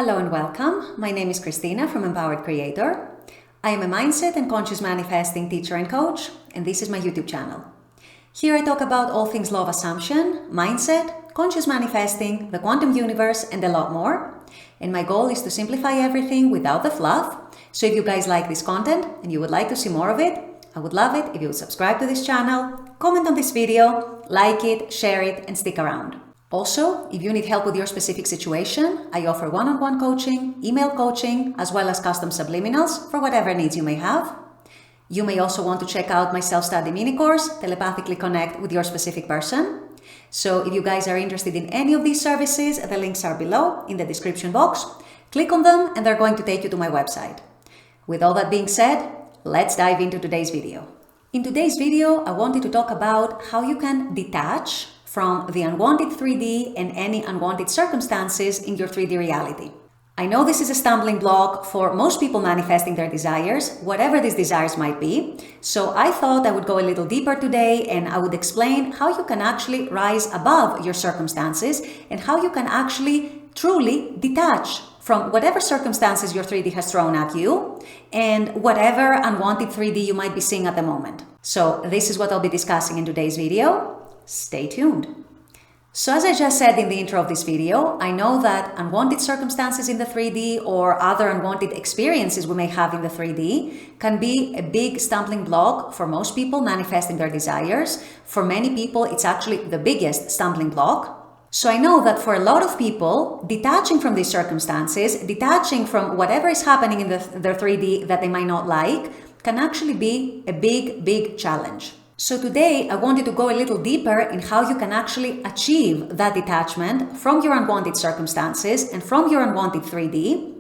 Hello and welcome. My name is Christina from Empowered Creator. I am a mindset and conscious manifesting teacher and coach, and this is my YouTube channel. Here I talk about all things law of assumption, mindset, conscious manifesting, the quantum universe, and a lot more. And my goal is to simplify everything without the fluff. So if you guys like this content and you would like to see more of it, I would love it if you would subscribe to this channel, comment on this video, like it, share it, and stick around. Also, if you need help with your specific situation, I offer one-on-one coaching, email coaching, as well as custom subliminals for whatever needs you may have. You may also want to check out my self-study mini course, Telepathically Connect with Your Specific Person. So if you guys are interested in any of these services, the links are below in the description box. Click on them and they're going to take you to my website. With all that being said, let's dive into today's video. In today's video, I wanted to talk about how you can detach from the unwanted 3D and any unwanted circumstances in your 3D reality. I know this is a stumbling block for most people manifesting their desires, whatever these desires might be. So I thought I would go a little deeper today and I would explain how you can actually rise above your circumstances and how you can actually truly detach from whatever circumstances your 3D has thrown at you and whatever unwanted 3D you might be seeing at the moment. So this is what I'll be discussing in today's video. Stay tuned. So as I just said in the intro of this video, I know that unwanted circumstances in the 3D or other unwanted experiences we may have in the 3D can be a big stumbling block for most people manifesting their desires. For many people, it's actually the biggest stumbling block. So I know that for a lot of people, detaching from these circumstances, detaching from whatever is happening in their 3D that they might not like, can actually be a big challenge. So today I wanted to go a little deeper in how you can actually achieve that detachment from your unwanted circumstances and from your unwanted 3D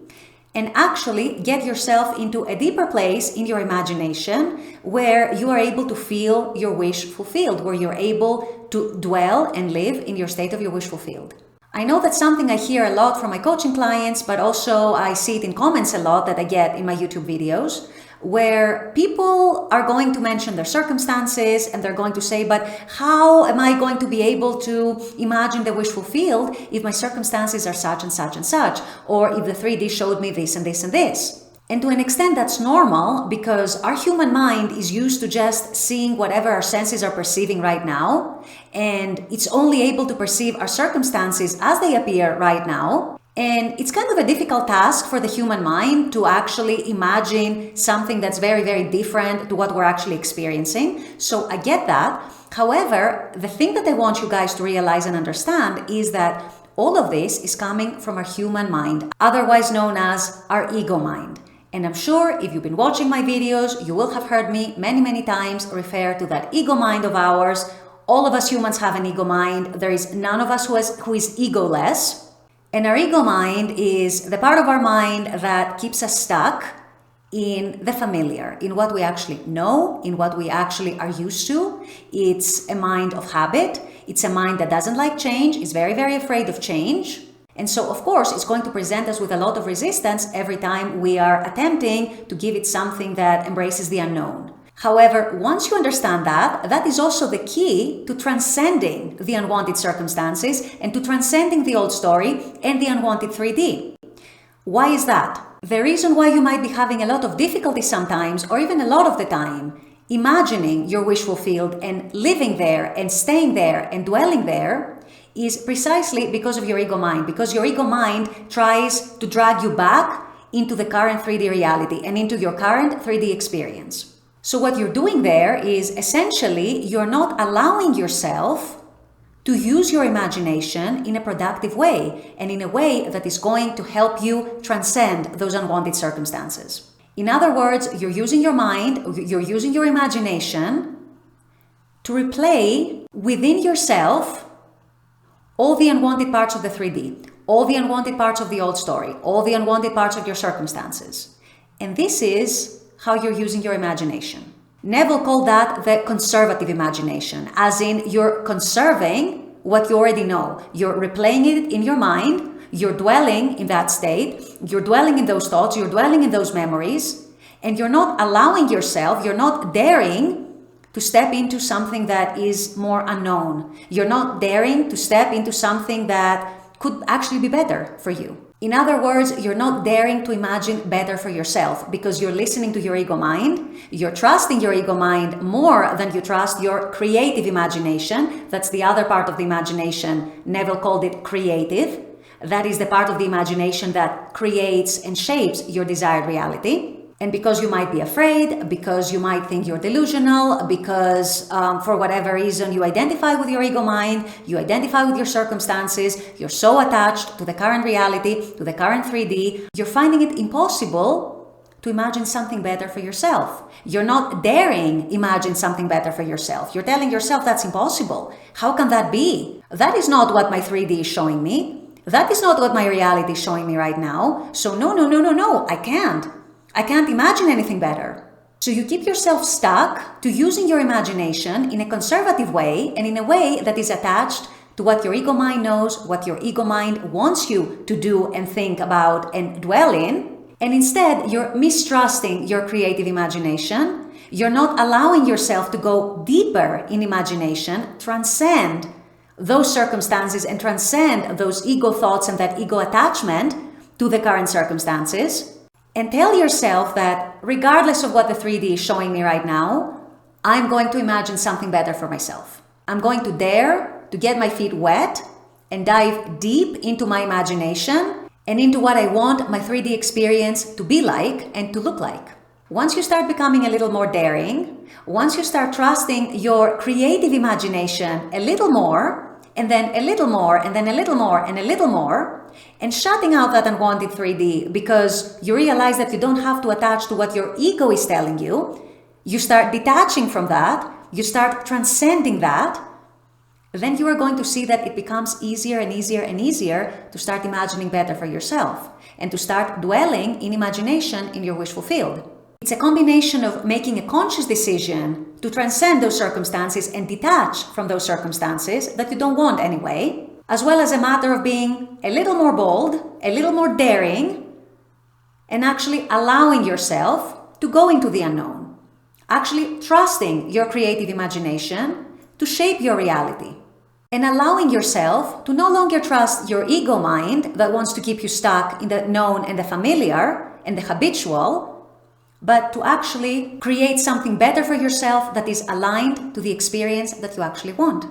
and actually get yourself into a deeper place in your imagination where you are able to feel your wish fulfilled, where you're able to dwell and live in your state of your wish fulfilled. I know that's something I hear a lot from my coaching clients, but also I see it in comments a lot that I get in my YouTube videos, where people are going to mention their circumstances and they're going to say, but how am I going to be able to imagine the wish fulfilled if my circumstances are such and such and such, or if the 3D showed me this and this and this? And to an extent that's normal because our human mind is used to just seeing whatever our senses are perceiving right now, and it's only able to perceive our circumstances as they appear right now. And it's kind of a difficult task for the human mind to actually imagine something that's very different to what we're actually experiencing. So I get that. However, the thing that I want you guys to realize and understand is that all of this is coming from our human mind, otherwise known as our ego mind. And I'm sure if you've been watching my videos, you will have heard me many times refer to that ego mind of ours. All of us humans have an ego mind. There is none of us who is egoless. And our ego mind is the part of our mind that keeps us stuck in the familiar, in what we actually know, in what we actually are used to. It's a mind of habit. It's a mind that doesn't like change, is very afraid of change. And so, of course, it's going to present us with a lot of resistance every time we are attempting to give it something that embraces the unknown. However, once you understand that, that is also the key to transcending the unwanted circumstances and to transcending the old story and the unwanted 3D. Why is that? The reason why you might be having a lot of difficulty sometimes, or even a lot of the time, imagining your wish fulfilled and living there and staying there and dwelling there is precisely because of your ego mind, because your ego mind tries to drag you back into the current 3D reality and into your current 3D experience. So what you're doing there is essentially you're not allowing yourself to use your imagination in a productive way and in a way that is going to help you transcend those unwanted circumstances. In other words, you're using your mind, you're using your imagination to replay within yourself all the unwanted parts of the 3D, all the unwanted parts of the old story, all the unwanted parts of your circumstances. And this is how you're using your imagination. Neville called that the conservative imagination, as in you're conserving what you already know. You're replaying it in your mind, you're dwelling in that state, you're dwelling in those thoughts, you're dwelling in those memories, and you're not allowing yourself, you're not daring to step into something that is more unknown. You're not daring to step into something that could actually be better for you. In other words, you're not daring to imagine better for yourself because you're listening to your ego mind. You're trusting your ego mind more than you trust your creative imagination. That's the other part of the imagination. Neville called it creative. That is the part of the imagination that creates and shapes your desired reality. And because you might be afraid, because you might think you're delusional, because for whatever reason you identify with your ego mind, you identify with your circumstances, you're so attached to the current reality, to the current 3D, you're finding it impossible to imagine something better for yourself. You're not daring imagine something better for yourself. You're telling yourself that's impossible. How can that be? That is not what my 3D is showing me. That is not what my reality is showing me right now. So no, I can't. I can't imagine anything better. So you keep yourself stuck to using your imagination in a conservative way and in a way that is attached to what your ego mind knows, what your ego mind wants you to do and think about and dwell in. And instead, you're mistrusting your creative imagination. You're not allowing yourself to go deeper in imagination, transcend those circumstances and transcend those ego thoughts and that ego attachment to the current circumstances. And tell yourself that regardless of what the 3D is showing me right now, I'm going to imagine something better for myself. I'm going to dare to get my feet wet and dive deep into my imagination and into what I want my 3D experience to be like and to look like. Once you start becoming a little more daring, once you start trusting your creative imagination a little more, and then a little more, and then a little more, and a little more, and shutting out that unwanted 3D because you realize that you don't have to attach to what your ego is telling you, you start detaching from that, you start transcending that, then you are going to see that it becomes easier and easier and easier to start imagining better for yourself and to start dwelling in imagination in your wish fulfilled. It's a combination of making a conscious decision to transcend those circumstances and detach from those circumstances that you don't want anyway, as well as a matter of being a little more bold, a little more daring, and actually allowing yourself to go into the unknown. Actually trusting your creative imagination to shape your reality. And allowing yourself to no longer trust your ego mind that wants to keep you stuck in the known and the familiar and the habitual, but to actually create something better for yourself that is aligned to the experience that you actually want.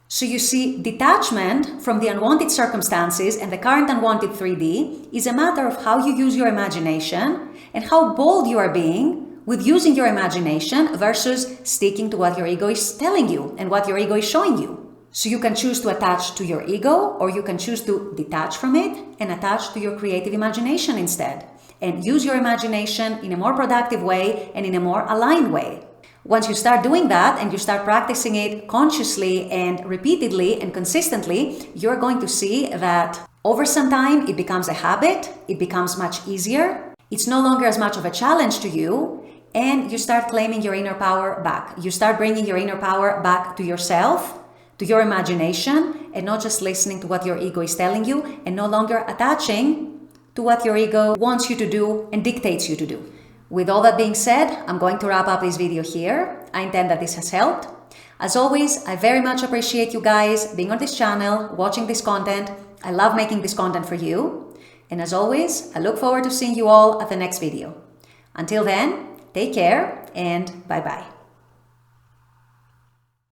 So you see, detachment from the unwanted circumstances and the current unwanted 3D is a matter of how you use your imagination and how bold you are being with using your imagination versus sticking to what your ego is telling you and what your ego is showing you. So you can choose to attach to your ego, or you can choose to detach from it and attach to your creative imagination instead, and use your imagination in a more productive way and in a more aligned way. Once you start doing that and you start practicing it consciously and repeatedly and consistently, you're going to see that over some time it becomes a habit, it becomes much easier, it's no longer as much of a challenge to you, and you start claiming your inner power back. You start bringing your inner power back to yourself, to your imagination, and not just listening to what your ego is telling you and no longer attaching to what your ego wants you to do and dictates you to do. With all that being said, I'm going to wrap up this video here. I intend that this has helped. As always, I very much appreciate you guys being on this channel, watching this content. I love making this content for you. And as always, I look forward to seeing you all at the next video. Until then, take care and bye-bye.